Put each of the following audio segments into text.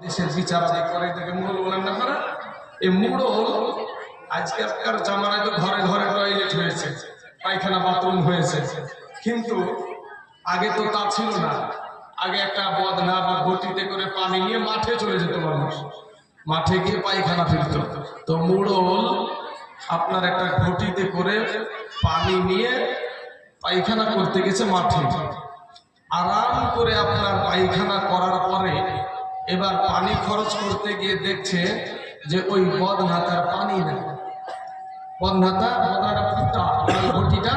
দেশের বিচার আদায় করে এটাকে মুড়ল বলেন না আপনারা? এই মুড়ল আজকালকার জামানায় তো ঘরে ঘরে টয়লেট হয়েছে, পায়খানা বাথরুম হয়েছে, কিন্তু আগে তো তা ছিল না। আগে একটা বদনা বা ঘটিতে করে পানি নিয়ে মাঠে চলে যেত মানুষ, মাঠে গিয়ে পায়খানা ফিরত। তো মুড়ল আপনার একটা ঘটিতে করে পানি নিয়ে পায়খানা করতে গেছে মাঠে। আরাম করে আপনার পায়খানা করার পরে এবার পানি খরচ করতে গিয়ে দেখছে যে ওই বদনাতার পানি নেই, বদনাটা ফুটা, ঘটিটা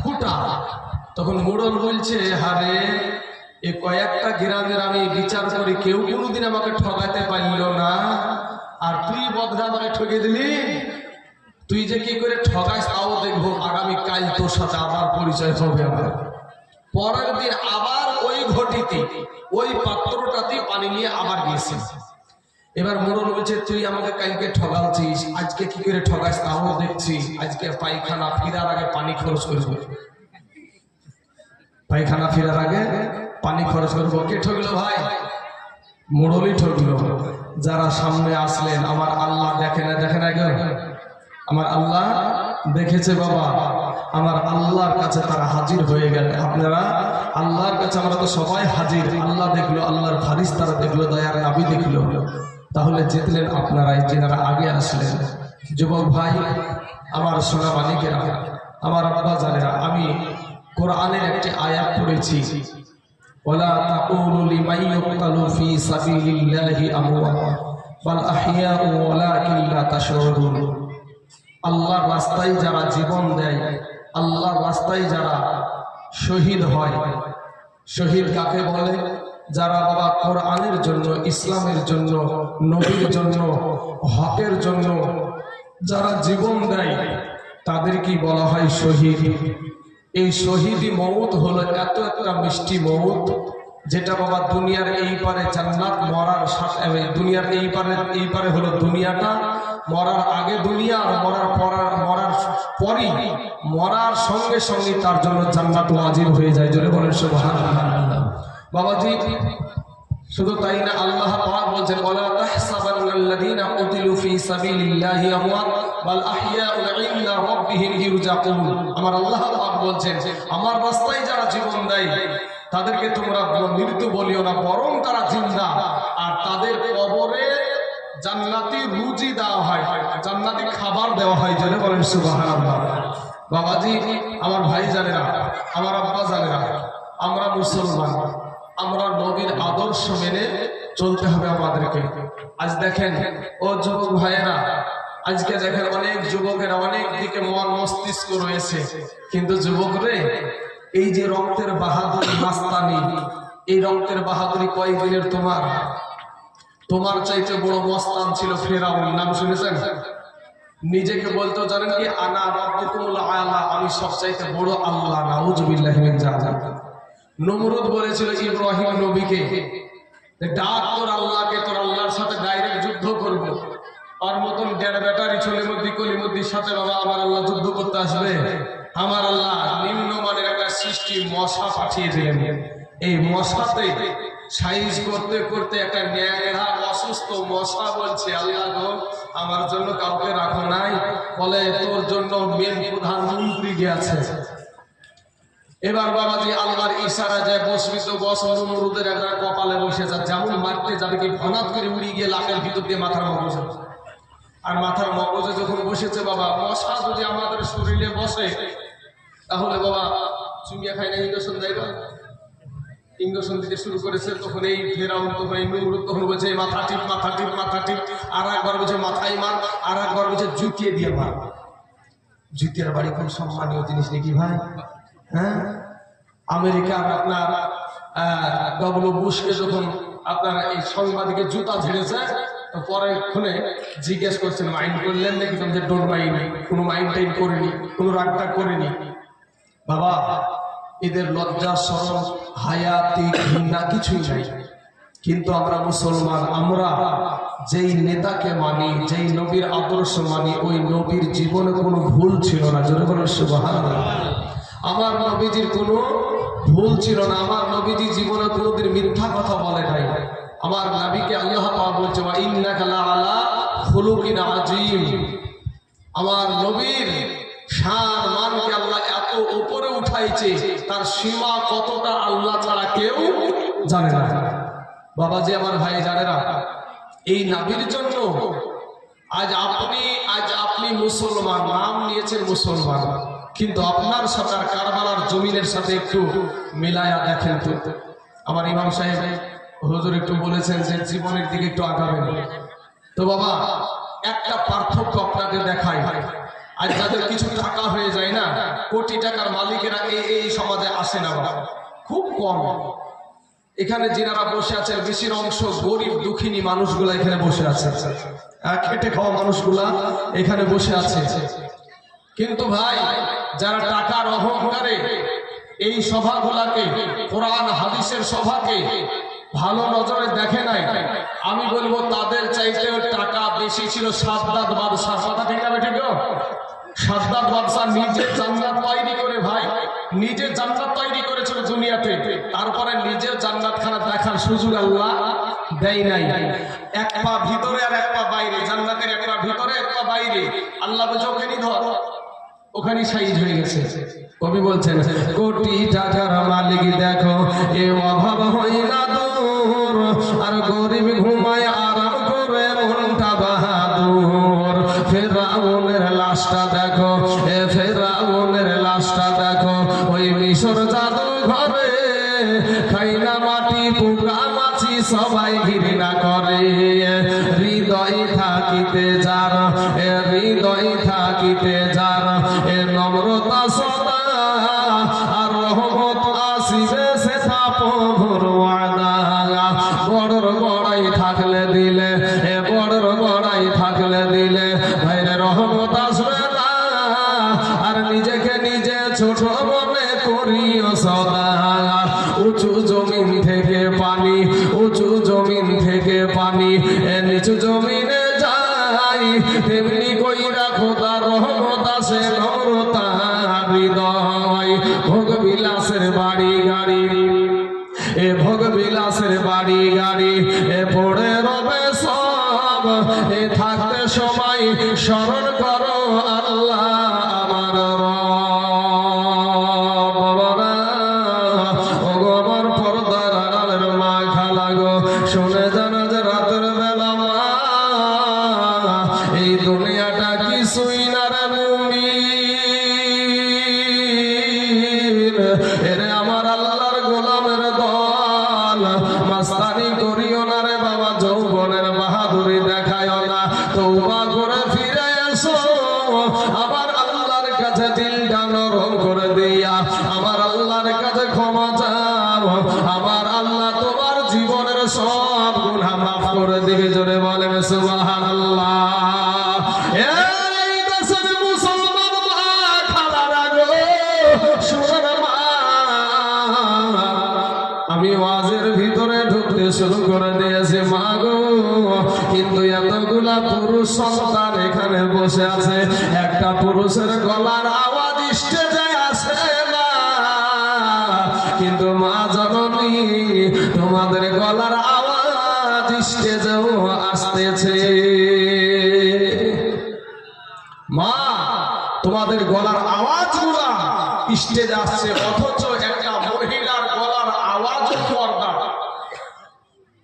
ফুটা। তখন মুড়ল বলছে, হারে এ কয়েকটা গ্রামের আমি বিচার করি, কেউ কোনোদিন আমাকে ঠকাতে পারল না, আর তুই বদনা আমাকে ঠকে দিলি। তুই যে কি করে ঠকাইস তাও দেখবো, আগামীকাল তোর সাথে আবার পরিচয় হবে আমার। পরের দিন আবার ওই ঘটিতে ওই পাত্রটাতে পানি নিয়ে আবার গিয়েছি। এবার মোড়ল বলছে, তুই আমাকে কালকে ঠকাচ্ছিস, আজকে কি করে ঠকাইস তাও দেখছি। আজকে পায়খানা ফিরার আগে পানি খরচ করবো, পায়খানা ফেরার আগে পানি খরচ করবো। কে ঠকলো ভাই? মোড়লই ঠকলো। যারা সামনে আসলেন, আমার আল্লাহ দেখে না, দেখে না কেউ? আমার আল্লাহ দেখেছে বাবা, আমার আল্লাহর কাছে তারা হাজির হয়ে গেল। আপনারা আল্লাহর কাছে আমরা তো সবাই হাজির, আল্লাহ দেখলো, আল্লাহর ফারিস্তারা দেখলো, দয়ার নবী দেখলো। তাহলে জিতলেন আপনারাই, যেনারা আগে আসলেন। যুবক ভাই, আমার সোনা মালিকেরা, আমার আব্বা জানেরা, আমি কোরআনের একটি আয়াত পড়েছি, ওয়ালা তাকুলু লিমান ইউকতালু ফি সাবিলিল্লাহি আমওয়াত বাল আহইয়াউ ওয়ালাকিন লা তাশউরুন। আল্লাহর রাস্তায় যারা জীবন দেয়, আল্লাহর রাস্তায় যারা শহীদ হয়, শহীদ কাকে বলে? যারা বাবা কোরআনের জন্য, ইসলামের জন্য, নবীর জন্য, হকের জন্য যারা জীবন দেয় তাদেরকে বলা হয় শহীদ। এই শহীদি মওত হলো এত একটা মিষ্টি মওত, যেটা বাবা দুনিয়ার এই পারে জান্নাত, মরার সাথে দুনিয়ার এই পারে হলো দুনিয়াটা, মরার আগে দুনিয়া, আর মরার পরই, মরার সঙ্গে সঙ্গে তার জন্য জান্নাত ওয়াজিব হয়ে যায়। জোরে বলেন সুবহানাল্লাহ। বাবাজি শুধু তাই না, আল্লাহ পাক বলেন, ওয়ালা তাহসাবান্নাল্লাযীনা কুতিলু ফি সাবিলিল্লাহি আমওয়াত বাল আহইয়াউ ইনদা রাব্বিহিম ইরজাকুন। আমার আল্লাহ পাক বলছেন, আমার রাস্তায় যারা জীবন দেয় তাদেরকে তোমরা মৃত্যু বলিও না, বরং তারা জিন্দা, আর তাদের কবরে জান্নাতি রুজি দেওয়া হয়, জান্নাতি খাবার দেওয়া হয়। জোরে বলেন সুবহানাল্লাহ। বাবাজি, আমার ভাই জানেরা, আমার আব্বা জানেরা, আমরা মুসলমান, আমরা নবীর আদর্শ মেনে চলতে হবে আমাদেরকে। আজ দেখেন ও যুবক ভাইয়েরা, আজকে দেখেন অনেক যুবকেরা অনেক দিকে মন মস্তিষ্ক রয়েছে, কিন্তু যুবকরে এই যে রক্তের বাহাদুরি মাস্তানি, এই রক্তের বাহাদুরি কয়েকদিনের? তোমার চাইতে বড় মস্তান ছিল ফেরাউন, নাম শুনেছেন? নিজেকে বলতো জানেন কি, আনা রাব্বুকুমুল আলা, আমি সবচাইতে বড় আল্লাহ। নাউযুবিল্লাহি মিন যালিক। নমরুদ বলেছিল ইব্রাহিম নবীকে, ডাক তোর আল্লাহকে, তোর আল্লাহর সাথে ডাইরেক্ট যুদ্ধ করব। আর মতন দেড় ব্যাটারি ছেলে মধ্যে কলিমদ্দির সাথে বাবা আমার আল্লাহ যুদ্ধ করতে আসবে? আমার আল্লাহ নিম্নমানের একটা সৃষ্টি মশা পাঠিয়ে দিলেন। এই মশাতে সাইজ করতে করতে একটা ন্যাংরা অসুস্থ মশা বলছে, আল্লাহ গো আমার জন্য কাউকে রাখো নাই? বলে, তোর জন্য মেন প্রধানমন্ত্রী গেছে। এবার বাবাজি আল্লাহর ইশারা যায়, বসবি তো বস। নমরুদের একটা কপালে বসে যা, যেমন মারতে যাবে কি ঘনাত করে উড়িয়ে গিয়ে লাখের ভিতর দিয়ে মাথার মগজে, আর মাথার মগজে যখন বসেছে বাবা, মশা যদি আমাদের শরীরে বসে তাহলে বাবা চুমিয়া খায় না, ইঞ্জেকশন দেয় না, ইঞ্জেকশন দিতে শুরু করেছে। তখন এই ফেরাউন, তখন এই নমরুদ তখন বলছে মাথা টিপ, মাথা টিপ, মাথা টিপ। আর একবার বলছে মাথায় মার, আর একবার বলছে জুতিয়ে দিয়ে মার। জুতিয়ার বাড়ি খুব সম্মানীয় জিনিস নাকি ভাই? হ্যাঁ, আমেরিকার আপনার ডব্লিউ বুশকে যখন আপনার এই সাংবাদিকের জুতা ঝেড়েছে, পরে খুনে জিজ্ঞেস করছেন মাইন্ড করলেন নাকি? যে ডোন্ট মাইন্ড, কোনো মাইন্ড টাইম করেনি, কোনো রাগটা করেনি। বাবা এদের লজ্জা শরম হায়াতি ঘৃণা কিছুই নাই। কিন্তু আমরা মুসলমান, আমরা যেই নেতাকে মানি, যেই নবীর আদর্শ মানি, ওই নবীর জীবনে কোনো ভুল ছিল না। জোরে বলেন সুবহানাল্লাহ। আমার নবীজির কোনো ভুল ছিল না, আমার নবীজি জীবনে কোনোদিন মিথ্যা কথা বলে নাই। আমার নবীকে আল্লাহ পাক বলছে ওয়া ইন্নাকা লাআলা খুলুকিন আযীম। আমার নবীর শান মানকে আল্লাহ এত উপরে উঠাইছে, তার সীমা কতটা আল্লাহ ছাড়া কেউ জানে না। বাবাজি আমার ভাই জানেরা, এই নবীর জন্য আজ আপনি মুসলমান, নাম নিয়েছেন মুসলমান, কিন্তু আপনার সাথে আর কারবালার জমিনের সাথে একটু মিলায়া দেখেন তো। আমার ইমাম সাহেব হুজুর একটু বলেছেন যে জীবনের দিকে একটু আগাবেন। তো বাবা একটা পার্থক্য আপনাদের দেখাই। আজ যাদের কিছু টাকা হয়ে যায় না, কোটি টাকার মালিকেরা এই সমাজে আসে না বাবা, খুব কম। এখানে যিনারা বসে আছেন বেশির অংশ গরিব দুঃখিনী মানুষগুলা এখানে বসে আছে, খেটে খাওয়া মানুষগুলা এখানে বসে আছে। কিন্তু ভাই যারা টাকার অহংকারে এই সভাগুলাকে, কোরআন হাদিসের সভাকে ভালো নজরে দেখে নাই, আমি বলবো তাদের চাইতে টাকা বেশি ছিল সাদ্দাত বাদশাহ। কথা ঠিক না ঠিক? সাদ্দাত বাদশাহ নিজে জান্নাত তৈরি করে, ভাই নিজে জান্নাত তৈরি করেছিল দুনিয়াতে, তারপরে নিজের জান্নাতখানা দেখার সুযোগ আল্লাহ দেয় নাই। এক পা ভিতরে আর এক পা বাইরে, জান্নাতের এক পা ভিতরে এক পা বাইরে। আল্লাহ বলছে ওখানে ধর, ওখানে সাইজ হয়ে গেছে। কবি বলছেন কোটি টাকার মালিক দেখো এ অভাব হয় না দূর, আর গরিব ঘুমায় আরাম করে মনটা বাহাদুর। ফেরাউনের লাশটা দেখো, এ ফেরাউনের লাশটা দেখো, ওই মিশর জাদু ঘরে খাই না মাটি পোকা মাছি সবাই ঘৃণা করে। হৃদয় থাকিতে যার, হৃদয় থাকিতে যার এ নম্রতা সদা, আর রহমত আসিবে সে প্রভুর ওয়াদা। বড়র বড়াই থাকলে দিলে, এ বড়র বড়াই থাকলে দিলে ভাইরে রহমত আসবে না, আর নিজেকে নিজে ছোট মনে করিও সদা। উঁচু জমিন থেকে পানি, উঁচু জমিন থেকে পানি নিচু জমিনে যাই, তেমনি কইরা খোদার রহমত আসে নম্রতা হৃদয়। ভোগ বিলাসের বাড়ি গাড়ি, এ ভোগ বিলাসের বাড়ি গাড়ি এ পড়ে রবে সব, এ থাকতে সময় স্মরণ করো আল্লাহ আমার রব। শুনে জানা যে রাতের বেলা মা, এই দুনিয়াটা কিছুই না রে মুমিন। এরে আমার আল্লাহর গোলামের দল, মাস্তানি করিও না রে বাবা, যৌবনের বাহাদুরি দেখায় না। তওবা করে ফিরে এসো, আমার আল্লাহর কাছে দিলটা নরম করে দিয়া আমার আল্লাহর কাছে ক্ষমা চাও। আমার আল্লাহ তোমার জীবনের সব গুনাহ মাফ করে দিবে। জোরে বলেন সুবহানাল্লাহ। এই দেশের মুসলমান মা খালারা গো শুনুন মা, আমি ওয়াজের ভিতরে ঢুকতে শুরু করে দিয়েছি মা গো, কিন্তু এতগুলা পুরুষ সন্তান এখানে বসে আছে, একটা পুরুষের গলার আওয়াজ স্টেজে আসে না, কিন্তু মা জননী তোমাদের গলার আওয়াজ স্টেজেও আসতেছে। মা তোমাদের গলার আওয়াজগুলা স্টেজে আসছে, অথচ একটা মহিলার গলার আওয়াজ পর্দা,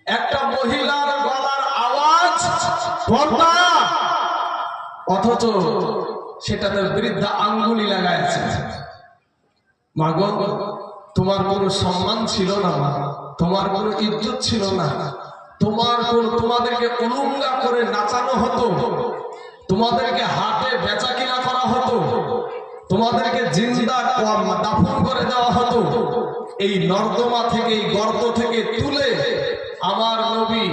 একটা মহিলার গলার আওয়াজ পর্দা, অথচ সেটাতে বৃদ্ধা আঙ্গুলি লাগাইছে। মা গো তোমার কোনো সম্মান ছিল না, মা তোমার কোনো ইজ্জত ছিল না, তোমাদেরকে উলঙ্গা করে নাচানো হতো, তোমাদেরকে হাটে বেচা কিনা করা হতো, তোমাদেরকে জিন্দা দাফন করে দেওয়া হতো। এই নর্দমা থেকে, এই গর্ত থেকে তুলে আমার নবী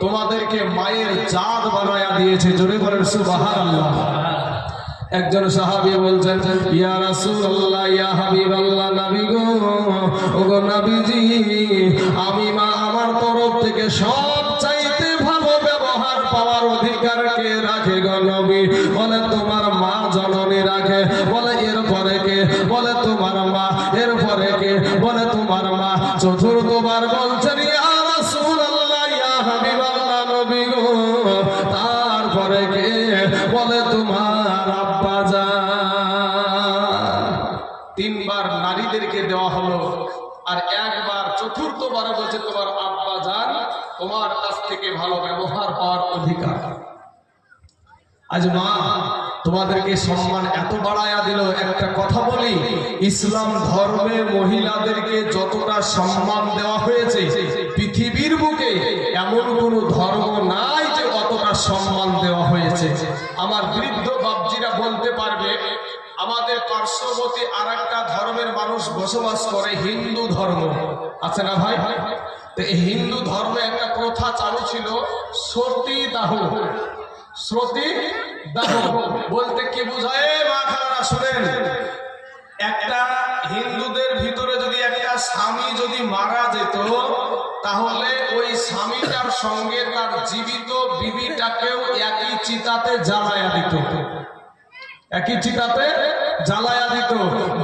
তোমাদেরকে মায়ের জাত বানায়া দিয়েছে। জোরে বলেন সুবহানাল্লাহ। একজন সাহাবী বলছেন ইয়া রাসূলুল্লাহ, ইয়া হাবিবাল্লাহ, নবী গো, ওগো নবীজি, আমি মা আমার তরফ থেকে সব চাইতে ভালো ব্যবহার পাওয়ার অধিকার কে রাখে গো নবী? বলে তোমার মা জননী রাখে। বলে এরপরে কে? বলে তোমার মা। এরপরে কে? বলে তোমার মা। চতুর্থবার বলছেন ইয়া রাসূলুল্লাহ, ইয়া পরে কে বলে তোমার আব্বা জান। তিনবার নারীদেরকে দেওয়া হলো, আর একবার চতুর্থবারে বলছে তোমার আব্বা জান, তোমার কাছ থেকে ভালো ব্যবহার পাওয়ার অধিকার। আজ মা তোমাদেরকে সম্মান এত বাড়ায়া দিল। একটা কথা বলি, ইসলাম ধর্মে মহিলাদেরকে যতটা সম্মান দেওয়া হয়েছে, পৃথিবীর বুকে এমন কোন ধর্ম নাই যে অতটা সম্মান দেওয়া হয়েছে। আমার বৃদ্ধ বাপজিরা বলতে পারবে, আমাদের পার্শ্ববর্তী আর একটা ধর্মের মানুষ বসবাস করে, হিন্দু ধর্ম আছে না ভাই? তো এই হিন্দু ধর্মে একটা প্রথা চালু ছিল, সতী দাহ। সতী দাহ বলতে কি বোঝায় মা খালারা শুনেন, একটা হিন্দুদের ভিতরে যদি একটা স্বামী যদি মারা যেত, তাহলে ওই স্বামীটার সঙ্গে তার জীবিত বিবিটাকেও একই চিতাতে জ্বালায়া দিত, একই চিতাতে জ্বালায়া দিত।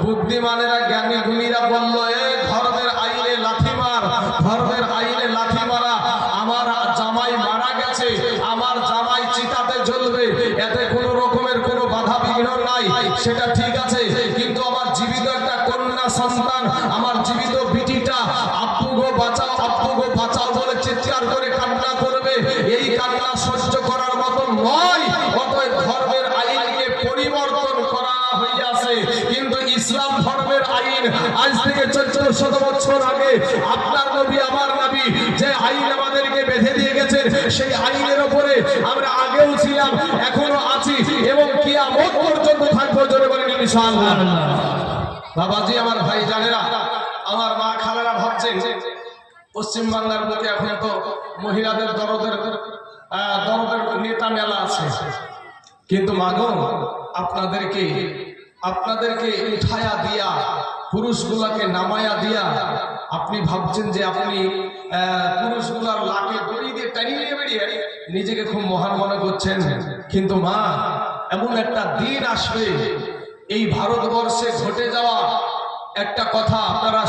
বুদ্ধিমানেরা জ্ঞানী গুণীরা বলল, এ ধর্মের আইনে লাথি মার, ধর্মের আইনে লাথি মারা। আমার জামাই মারা গেছে, আমার জামাই চিতাতে জ্বলবে, এতে কোনো রকমের কোনো বাধা বিঘ্ন নাই, সেটা ঠিক আছে। কিন্তু আমার জীবিত একটা কন্যা সন্তান, আমার জীবিত বিটিটা আব্বু গো বাঁচাও, আব্বু গো বাঁচাও বলে চিৎকার করে কান্না করবে, এই কান্না সহ্য করার মতো নয়। অতএব ধর্মের আইনকে পরিবর্তন করা হইয়াছে। কিন্তু ইসলাম ধর্মের আইন আজ থেকে 1400 বছর আগে আপনার নবী আমার নবী যে আইন আমাদেরকে বেঁধে দিয়ে গেছেন, সেই আইনের উপরে আমরা আগেও ছিলাম, এখনো আছি এবং কিয়ামত পর্যন্ত থাকবো। জোরে বলেন ইনশাআল্লাহ। বাবাজি আমার ভাই জানেরা, আমার মা খালারা ভাবছেন পশ্চিম বাংলার বুকে এখন তো মহিলাদের দরদের নেতা মেলা আছে, কিন্তু মাগো আপনাদেরকে উঠায়া দিয়া, পুরুষগুলাকে নামায়া দিয়া আপনি ভাবছেন যে আপনি পুরুষগুলার লাকে দড়ি দিয়ে টানিয়ে বেরিয়ে নিজেকে খুব মহান মনে করছেন। কিন্তু মা, এমন একটা দিন আসবে, এই ভারতবর্ষে ঘটে যাওয়া একটা কথা আপনারা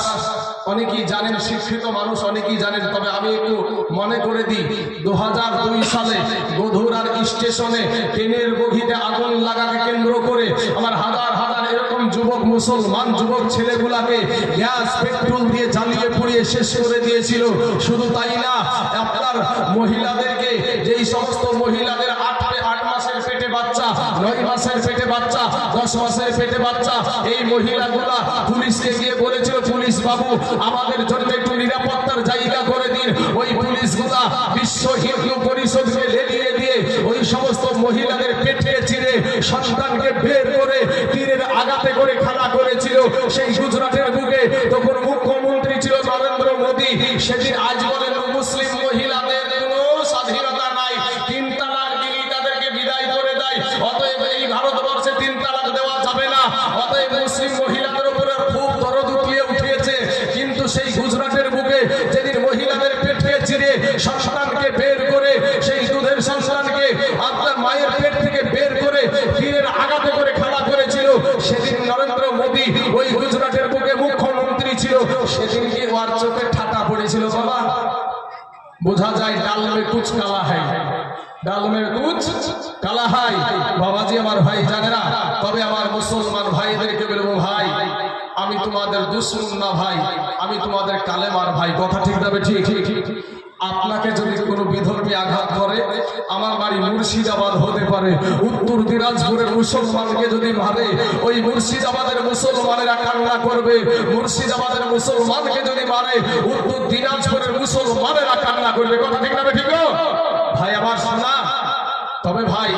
অনেকেই জানেন, শিক্ষিত মানুষ অনেকেই জানেন, তবে আমি একটু মনে করে দিই। 2002 সালে গোধুরার স্টেশনে ট্রেনের বগিতে আগুন লাগাকে কেন্দ্র করে আমার হাজার হাজার এরকম যুবক, মুসলমান যুবক ছেলেগুলাকে গ্যাস পেট্রোল দিয়ে জ্বালিয়ে পুড়িয়ে শেষ করে দিয়েছিল। শুধু তাই না, আপনার মহিলাদেরকে, যেই সমস্ত মহিলাদের 8 মাসের পেটে বাচ্চা, 9 মাসের পেটে বাচ্চা, 10 মাসের পেটে বাচ্চা, এই মহিলাগুলা পুলিশকে গিয়ে বলেছিল, পুলিশ বাবু আমাদের জন্য একটু নিরাপত্তার জায়গা করে দিন। ওই পুলিশগুলা বিশ্ব হিন্দু পরিষদকে লেলিয়ে দিয়ে ওই সমস্ত মহিলাদের পেটে চিরে সন্তানকে বের করে তীরের আঘাতে করে খাড়া করেছিল। সেই গুজরাটের বুকে তখন মুখ্যমন্ত্রী ছিল নরেন্দ্র মোদী। সেদিন আজ বলেন মুসলিম মহিলাদের কোনো স্বাধীনতা নাই, 3 তালাক দিলি তাদেরকে বিদায় করে দেয়। অতএব এই ভারতবর্ষে 3 তালাক দেওয়া যাবে না। অতএব মুসলিম মহিলাদের উপরে খুব দরদ উঠিয়ে উঠিয়েছে। কিন্তু সেই গুজরাটের বুকে যেদিন মহিলাদের পেটে চিরে সন্তানকে বের করে, সেই দুধের সন্তানকে আপনার মায়ের পেট থেকে বের করে তীরের আঘাতে করে খাড়া করেছিল, সেদিন নরেন্দ্র মোদী ওই গুজরাটের বুকে মুখ্যমন্ত্রী ছিল। সেদিন কি ওর চোখে ঠাটা পড়েছিল বাবা? বোঝা যায় ডাল মে কুছ কালা है, ডাল মে কুছ কালা है। বাবাজি আমার ভাই জানেরা, তবে আমার মুসলমান ভাইদেরকে বলবো, ভাই আমি তোমাদের দুশমন না ভাই, আমি তোমাদের কালেমার ভাই। কথা ঠিক যাবে? ঠিক। আপনাকে যদি কোনো বিধর্মী আঘাত করে, আমার বাড়ি মুর্শিদাবাদ হতে পারে, উত্তর দিনাজপুরের মুসলমানকে যদি মারে, ওই মুর্শিদাবাদের মুসলমানেরা কান্না করবে। মুর্শিদাবাদের মুসলমানকে যদি মারে, উত্তর দিনাজপুরের মুসলমানেরা কান্না করবে। কথা ঠিক যাবে? ঠিক ভাই আমার শোনা। তবে ভাই,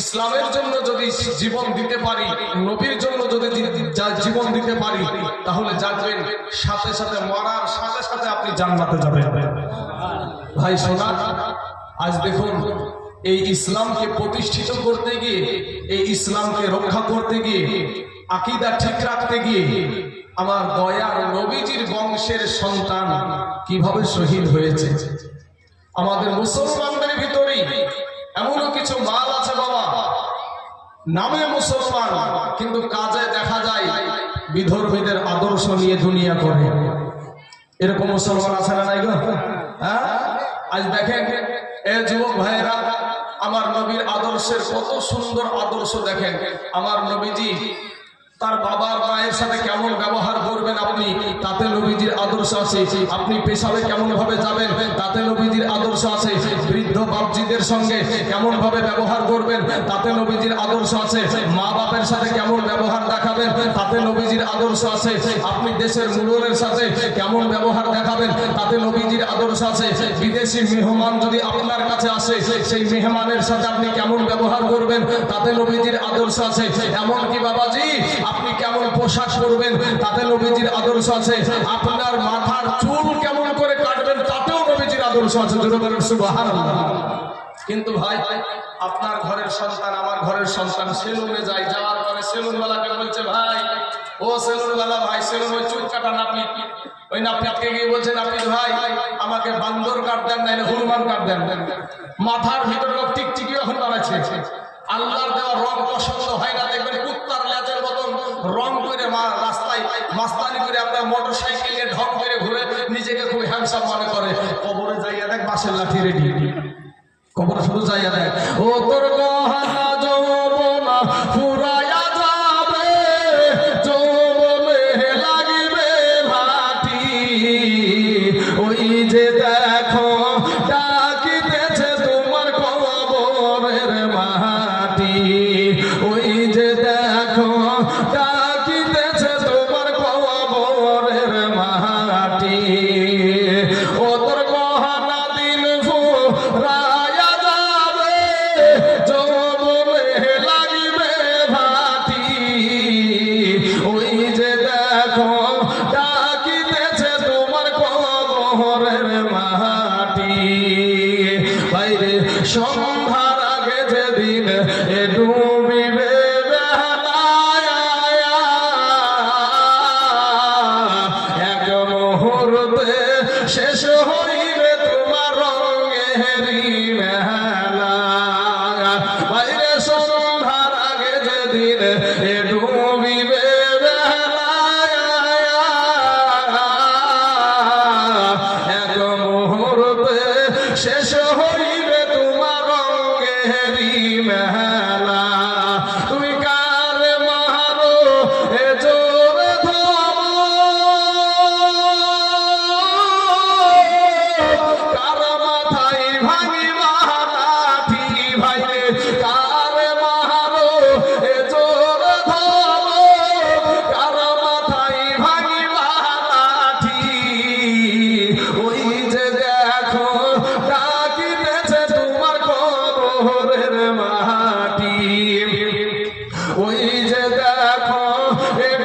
ইসলামের জন্য যদি জীবন দিতে পারি, নবীর জন্য যদি জীবন দিতে পারি, তাহলে জানবেন সাথে সাথে মরার সাথে সাথে আপনি জান্নাতে যাবেন। ভাই শোনা, আজ দেখুন এই ইসলামকে প্রতিষ্ঠিত করতে গিয়ে, এই ইসলামকে রক্ষা করতে গিয়ে, আকীদা ঠিক রাখতে গিয়ে আমার দয়ার নবীজির বংশের সন্তান কিভাবে শহীদ হয়েছে। আমাদের মুসলমানদের ভিতরেই এমনও কিছু মাল আছে বাবা, নামে মুসলমান কিন্তু কাজে দেখা যায় বিধর্মীদের আদর্শ নিয়ে দুনিয়া করে। এরকম মুসলমান আছে না নাই গো? হ্যাঁ, আজ দেখেন এ যুবক ভাইয়েরা, আমার নবীর আদর্শের কত সুন্দর আদর্শ দেখেন। আমার নবীজি তার বাবার মায়ের সাথে কেমন ব্যবহার করবেন আপনি, তাতে নবীজির আদর্শ আছে। আপনি পেশাবে কেমন ভাবে যাবেন, তাতে নবীজির আদর্শ আছে। বৃদ্ধ বাপজিদের সঙ্গে কেমন ভাবে ব্যবহার করবেন, তাতে নবীজির আদর্শ আছে। মা বাপের সাথে কেমন ব্যবহার দেখাবেন, তাতে নবীজির আদর্শ আছে। আপনি দেশের মুরলের সাথে কেমন ব্যবহার দেখাবেন, তাতে নবীজির আদর্শ আছে। বিদেশি মেহমান যদি আপনার কাছে আসে, সেই মেহমানের সাথে আপনি কেমন ব্যবহার করবেন, তাতে নবীজির আদর্শ আছে। এমনকি বাবাজি আপনি কেমন পোশাক পরবেন, তাতে নবীজির আদর্শ আছে। আপনার মাথার চুল কেমন করে কাটবেন, তাতেও নবীজির আদর্শ আছে। জোরে বলেন সুবহানাল্লাহ। কিন্তু ভাই আপনার ঘরের সন্তান, আমার ঘরের সন্তান সেলুনে যায়, যাওয়ার পরে সেলুনওয়ালাকে বলছে, ভাই ও সেলুনওয়ালা ভাই, সেলুন ওই চুল কাটা নাপিত, ওই নাপিতকে গিয়ে বলছে, নাপিত ভাই আমাকে বান্দর কাট দেন, নাইলে হনুমান কাট দেন। মাথার ভিতরে টিকটিকি এখন বানাচ্ছে। আল্লাহর দেওয়া রং পছন্দ হয় না, দেখবেন কুত্তার লেজের মতন রং করে রাস্তায় মাস্তানি করে আপনার মোটর সাইকেলে ঢং করে ঘুরে নিজেকে খুব হ্যান্ডসাম মনে করে। কবরে যাইয়া দেখ বাঁশের লাঠি রেডি, কবরে শুধু যাইয়া দেখ, ও তোর গহনা যৌবনা ফুরাইয়া যাবে, যৌবনে লাগিবে ভাটি, ওই যে দেখো ডাকিতেছে তোমার কবরের মাটি, ওই যে দেখো ডাকিতেছে তোমার কবরের মাটি, ও তোর গহনা দিন ফুরাইয়া যাবে, যৌবনে লাগিবে ভাটি, ওই যে দেখো ডাকিতেছে তোমার কবরের মাটি। বাইরে সন্ধ্যার আগে যেদিন ডুবিবে বেলায়, এক মুহূর্তে শেষ হইবে তোমার রঙেরি মেলা। বাইরে সন্ধ্যার আগে যেদিন ডুবিবে বেলায়, এক মুহূর্তে শেষ হইবে তোমার রঙেরি মেলা। তুমি কার মারো এ জোরে ধরো, কার মাথায় ভাঙিবা লাঠি, ভাইরে কার মারো এ জোরে ধরো, কার মাথায় ভাঙিবা লাঠি, ওই যে দেখো ডাকিতেছে তোমার কবরের মাটি, ওই যে দেখো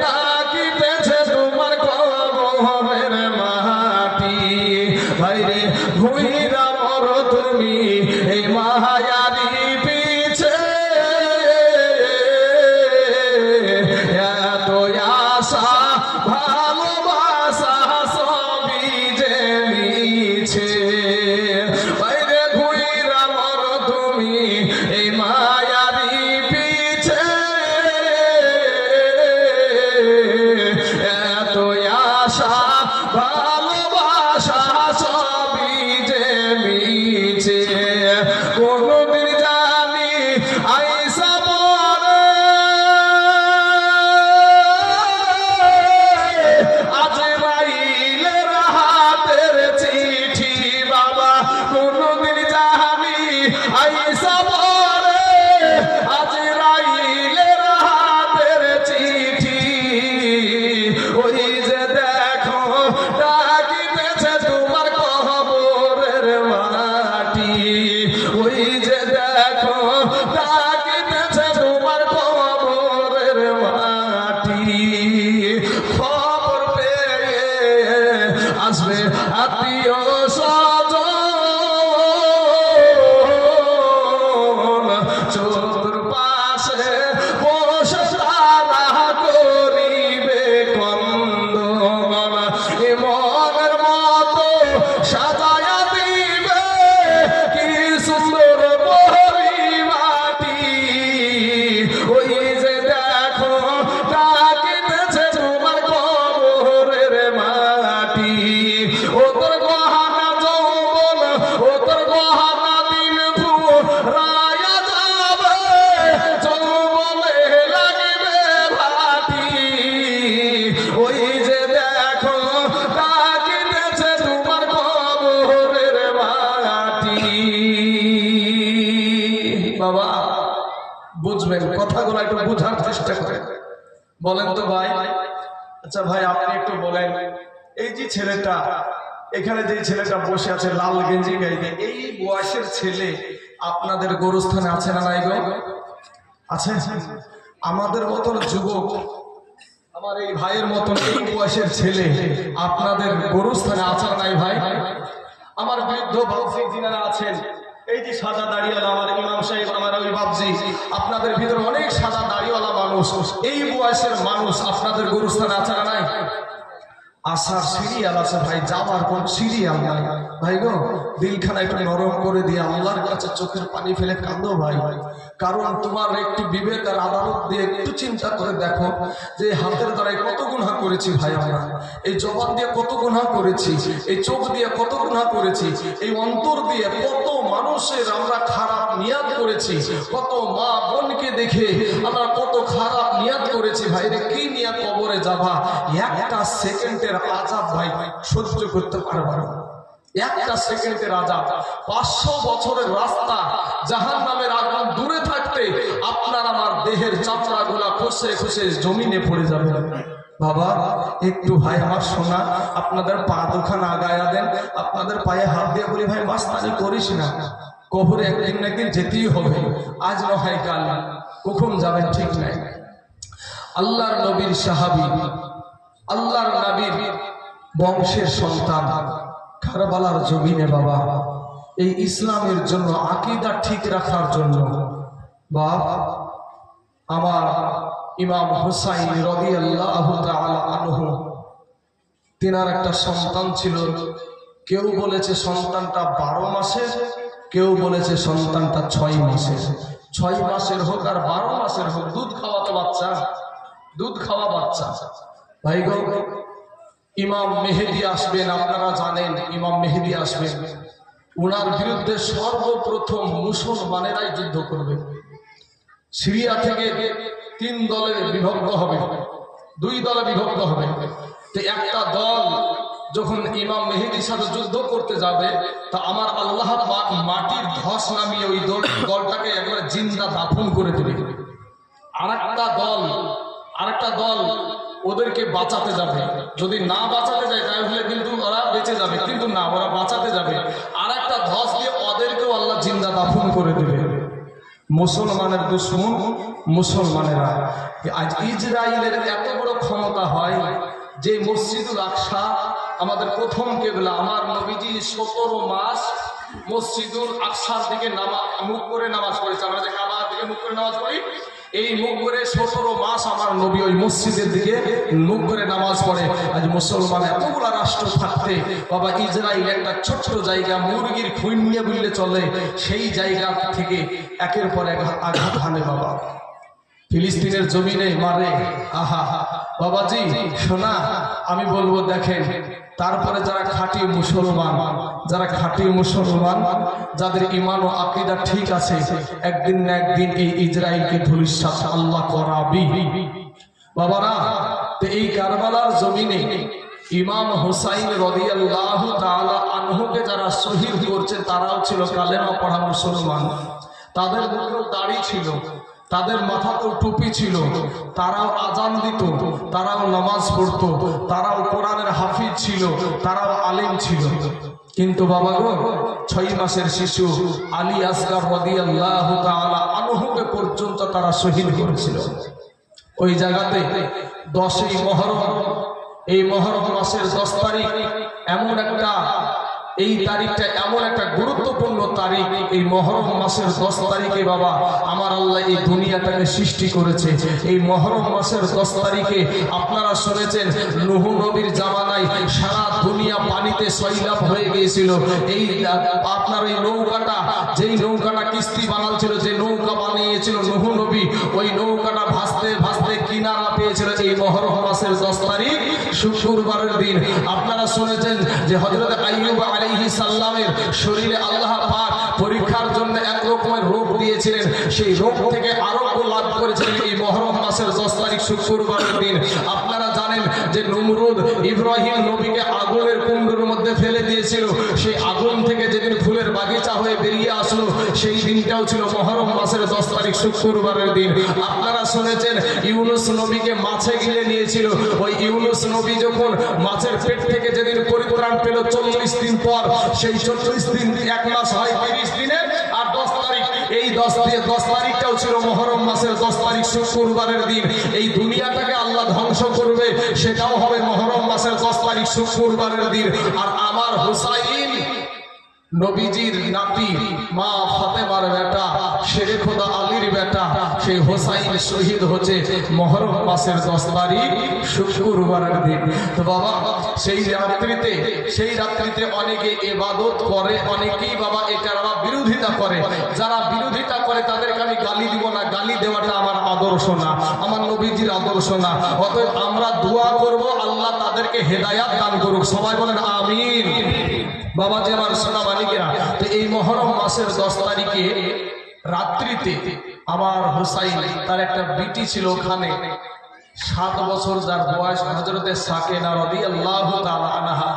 ডাকিতেছে তোমার কবরের মাটি। ভাইরে ভুইরা মরো তুমি এই মায়ারি পিছে, এত আশা ভালোবাসা সবই যে মিছে। বাইরে ঘুইরা মরো তুমি এই মায়ারি পিছে, এত আশা ভালোবাসা সবই যে মিছে। কোনদিন জানি আইসা পরে আজরাইলের হাতের চিঠি, বাবা কোনদিন জানি আইসা পরে আজরাইলের হাতের চিঠি, ওই যে দেখো ডাকিতেছে তোমার কবরের মাটি, ওই যে দেখো ডাকিতেছে তোমার কবরের মাটি। খবর পেয়ে আসবে আত্মীয় স্বজন, বাবা বুঝবেন, কথাগুলো একটু বোঝার চেষ্টা করেন। বলেন তো ভাই, আচ্ছা ভাই আপনি একটু বলেন, এই যে ছেলেটা এখানে, যে ছেলেটা বসে আছে লাল গেঞ্জি গাইতে, এই বয়সের ছেলে আপনাদের গোরস্থানে আছে না নাই গো? আছে? আমাদের মতন যুবক, আমার এই ভাইয়ের মতন এই বয়সের ছেলে আপনাদের গোরস্থানে আছে না নাই ভাই? আমার বৃদ্ধ বাবজি যিনারা আছেন, এই যে সাদা দাড়িওয়ালা আমার ইমাম সাহেব, আমার ওই বাবজি, আপনাদের ভিতরে অনেক সাদা দাড়িওয়ালা মানুষ, এই বয়সের মানুষ আপনাদের গোরস্থানে আছে না নাই? আসার সিরিয়াল আছে ভাই, যাওয়ার কোন সিরিয়াল নাই ভাই গো। দিলখানা একটু নরম করে দিয়ে আল্লাহর কাছে চোখের পানি ফেলে কাঁদো ভাই। কারণ তোমার একটু বিবেক আর আদালত দিয়ে একটু চিন্তা করে দেখো যে হাতের দ্বারাই কত গুনাহ করেছি ভাই আমরা, এই জবান দিয়ে কত গুনাহ করেছি, এই চোখ দিয়ে কত গুনাহ করেছি, এই অন্তর দিয়ে কত মানুষের আমরা খারাপ নিয়াত করেছি, কত মা বোনকে দেখে আমরা কত খারাপ নিয়াত করেছি ভাই রে। কি নিয়ে কবরে যাবা, একটা সেকেন্ডের আযাব ভাই সহ্য করতে পারবা না। একটা সেকেন্ডের আযাব, 500 বছরের রাস্তা জাহান্নামের আগুন দূরে থাকতে আপনার আমার দেহের চামড়াগুলা খসে খসে জমিনে পড়ে যাবে। বাবা একটু ভাই আমার সোনা, আপনাদের পা দুখানা আগায়া দেন, আপনাদের পায়ে হাত দিয়ে বলি ভাই মাস্তানি করিস না, কবরে একদিন না একদিন যেতেই হবে, আজ নয় কাল, কখন যাবেন ঠিক নাই। আল্লাহর নবীর সাহাবী, আল্লাহর নবীর বংশের সন্তান, কারবালার জমিনে বাবা এই ইসলামের জন্য, আকীদা ঠিক রাখার জন্য বাপ আমার ইমাম হুসাইন রাদিয়াল্লাহু তাআলা আনহু, তিনার একটা সন্তান ছিল। কেউ বলেছে সন্তানটা 12 মাসের, কেউ বলেছে সন্তানটা 6 মাসের। 6 মাসের হোক আর 12 মাসের হোক, দুধ খাওয়া তো বাচ্চা, দুধ খাওয়া বাচ্চা ভাই গো। ইমাম মেহেদী আসবেন, আপনারা জানেন ইমাম মেহেদী আসবেন, ওনার বিরুদ্ধে সর্বপ্রথম মুসলমানেরাই যুদ্ধ করবে। সিরিয়া থেকে 3 দলে বিভক্ত হবে, 2 দলে বিভক্ত হবে। তো একটা দল যখন ইমাম মেহেদীর সাথে যুদ্ধ করতে যাবে, তা আমার আল্লাহ পাক মাটির ধস নামিয়ে ওই দলটাকে একবারে জিন্দা দাফন করে দেবে। আরেকটা দল ওদেরকে বাঁচাতে যাবে, যদি না বাঁচাতে যায় তাহলে কিন্তু ওরা বেঁচে যাবে, কিন্তু না, ওরা বাঁচাতে যাবে, আর একটা ধস দিয়ে ওদেরকেও আল্লাহ জিন্দা দাফন করে দেবে। মুসলমানের দুশমন মুসলমানেরা। আজ ইসরায়েলের এত বড় ক্ষমতা হয় যে মসজিদুল আকসা আমাদের প্রথম কেবলা, আমার নবীজি 17 মাস মসজিদুল আকসার দিকে মুখ করে নামাজ পড়েছে। আমরা যে কাবার দিকে মুখ করে নামাজ পড়ি, এই মুখ করে 17 মাস আমার নবী ওই মসজিদের দিকে মুখ করে নামাজ পড়ে। আজ মুসলমান এতগুলা রাষ্ট্র থাকতে বাবা ইসরায়েল একটা ছোট্ট জায়গা, মুরগির খুইন্যে বললে চলে, সেই জায়গা থেকে একের পর এক আঘাত হানে বাবা, ফিলিস্তিনের জমিনে মারে। আহা বাবাজি শোনা, আমি বলবো দেখেন, তারপরে যারা খাঁটি মুসলমান, যাদের ঈমান ও আকীদা ঠিক আছে, একদিন না একদিন এই ইসরায়েলকে ধূলিসাৎ আল্লাহ করাবি বাবারা। তো এই কারবালার জমিনে ইমাম হুসাইন রাদিয়াল্লাহু তাআলা আনহুকে যারা শহীদ করছে, তারাও ছিল কালেমা পড়া মুসলমান। তাদের মুখেও দাড়ি ছিল, তাদের মাথাতেও টুপি ছিল, তারাও আজান দিত, তারাও নামাজ পড়তো, তারাও কোরআনের হাফিজ ছিল, তারাও আলেম ছিল। কিন্তু বাবা গো, 6 মাসের শিশু আলী আসগার রাদিয়াল্লাহু তাআলা আনহুকে পর্যন্ত তারা শহীদ করেছিল। ওই জায়গাতে 10ই মুহররম, এই মুহররম মাসের 10 তারিখ এমন একটা, এই তারিখটা এমন একটা গুরুত্বপূর্ণ তারিখ। এই মুহররম মাসের 10 তারিখে বাবা আমার আল্লাহ এই দুনিয়াটাকে সৃষ্টি করেছে। এই মুহররম মাসের 10 তারিখে আপনারা শুনেছেন নূহ নবীর জামানায় সারা দুনিয়া পানিতে সয়লাব হয়ে গিয়েছিল। এই আপনার এই নৌকাটা, যেই নৌকাটা কিস্তি বানাচ্ছিল, যে নৌকা বানিয়েছিল নূহ নবী, ওই নৌকাটা ভাসতে ভাসতে কিনারা পেয়েছিল এই মুহররম মাসের 10 তারিখ শুক্রবারের দিন। আপনারা শুনেছেন যে হযরত আইয়ুব আলাইহিস সালামের শরীরে আল্লাহ পাক পরীক্ষার জন্য এক রকমের রোগ দিয়েছিলেন, সেই রোগ থেকে আরোগ্য লাভ করেছিলেন এই মুহররম মাসের 10 তারিখ শুক্রবারের দিন। আপনারা জানেন যে নমরুদ ইব্রাহিম নবীকে আগুনের কুণ্ডের মধ্যে ফেলে দিয়েছিল, সেই আগুন থেকে যেদিন ফুলের বাগিচা হয়ে বেরিয়ে আসলো, সেই দিনটাও ছিল মুহররম মাসের 10 তারিখ শুক্রবারের দিন। আপনারা শুনেছেন ইউনূস নবীকে মাছে গিলে নিয়েছিল। ওই ইউনূস নবী যখন মাছের পেট থেকে যেদিন পরিত্রাণ পেল 40 দিন পর, সেই 40 দিন 1 মাস হয় 30 দিনে, আর 10 তারিখ, এই 10 তারিখটাও ছিল মুহররম মাসের 10 তারিখ শুক্রবারের দিন। এই দুনিয়াটাকে আল্লাহ ধ্বংস করবে, সেটাও হবে মুহররম মাসের 10 তারিখ শুক্রবারের দিন। আর আমার হুসাইন নবীজির নাতি, মা ফাতেমার বেটা, শেরে খোদা আলীর বেটা, সেই হোসাইন শহীদ হচ্ছে মুহররম মাসের 10 তারিখ শুক্রবারের দিন। তো বাবা সেই রাত্রিতে অনেকে ইবাদত করে, অনেকেই বাবা এটার বিরোধিতা করে। যারা বিরোধিতা করে তাদেরকে আমি গালি দিব না, গালি দেওয়াটা আমার আদর্শ না, আমার নবীজির আদর্শ না। অতএব আমরা দোয়া করব আল্লাহ তাদেরকে হেদায়াত দান করুক। সবাই বলেন আমিন। বাবাজি আমার সোনা মানিকেরা, তো এই মুহররম মাসের 10 তারিখে রাত্রিতে আমার হুসাইন, তার একটা বিটি ছিল ওখানে 7 বছর, যার বয়স হযরতে সাকেনা রাদিয়াল্লাহু তাআলা আনহা।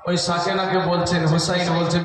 ওই সাকেনাকে বলছেন, হুসাইন বলছেন